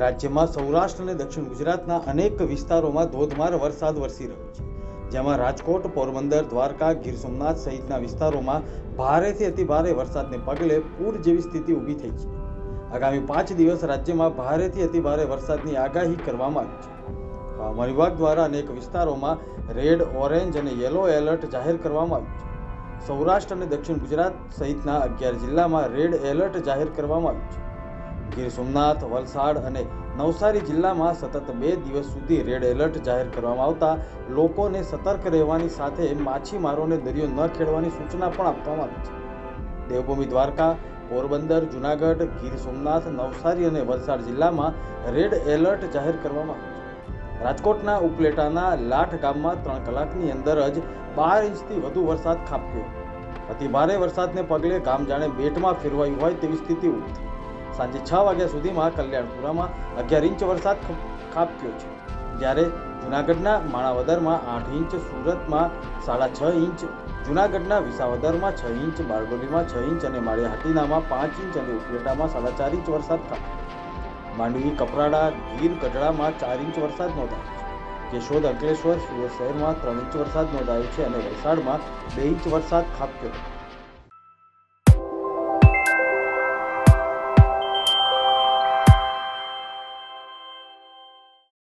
રાજ્યમાં સૌરાષ્ટ્ર અને દક્ષિણ ગુજરાતના અનેક વિસ્તારોમાં ધોધમાર વરસાદ વરસી રહ્યો છે, જેમાં રાજકોટ, પોરબંદર, દ્વારકા, ગીર સોમનાથ સહિતના વિસ્તારોમાં ભારેથી અતિભારે વરસાદને પગલે પૂર જેવી સ્થિતિ ઊભી થઈ છે. આગામી 5 દિવસ રાજ્યમાં ભારેથી અતિભારે વરસાદની આગાહી કરવામાં આવી છે. હવામાન વિભાગ દ્વારા અનેક વિસ્તારોમાં રેડ, ઓરેન્જ અને યલો એલર્ટ જાહેર કરવામાં આવ્યું છે. સૌરાષ્ટ્ર અને દક્ષિણ ગુજરાત સહિતના 11 જિલ્લામાં રેડ એલર્ટ જાહેર કરવામાં આવ્યું છે. ગીર સોમનાથ, વલસાડ અને નવસારી જિલ્લામાં સતત 2 દિવસ સુધી રેડ એલર્ટ જાહેર કરવામાં આવતા લોકોને સતર્ક રહેવાની સાથે માછીમારોને દરિયો ન ખેડવાની સૂચના પણ આપવામાં આવી છે. દેવભૂમિ દ્વારકા, પોરબંદર, જૂનાગઢ, ગીર સોમનાથ, નવસારી અને વલસાડ જિલ્લામાં રેડ એલર્ટ જાહેર કરવામાં આવ્યું છે. રાજકોટના ઉપલેટાના લાઠ ગામમાં 3 કલાકની અંદર જ 12 ઇંચથી વધુ વરસાદ ખાબક્યો. અતિભારે વરસાદને પગલે ગામ જાણે બેટમાં ફેરવાયું હોય તેવી સ્થિતિ ઊભી થઈ. સાંજે 6 વાગ્યા સુધીમાં કલ્યાણપુરામાં 11 ઇંચ વરસાદ ખાબક્યો છે, જ્યારે જૂનાગઢના માણાવદરમાં 8 ઇંચ, સુરતમાં 6.5 ઇંચ, જૂનાગઢના વિસાવદરમાં 6 ઇંચ, બારડોલીમાં 6 ઇંચ અને માળિયાહાટીનામાં 5 ઇંચ અને ઉપલેટામાં 4.5 ઇંચ વરસાદ ખાબક્યો. માંડવી, કપરાડા, ગીર ગઢડામાં 4 ઇંચ વરસાદ નોંધાયો છે. કેશોદ, અંકલેશ્વર, સુરત શહેરમાં 3 ઇંચ વરસાદ નોંધાયો છે અને વલસાડમાં 2 ઇંચ વરસાદ ખાબક્યો હતો.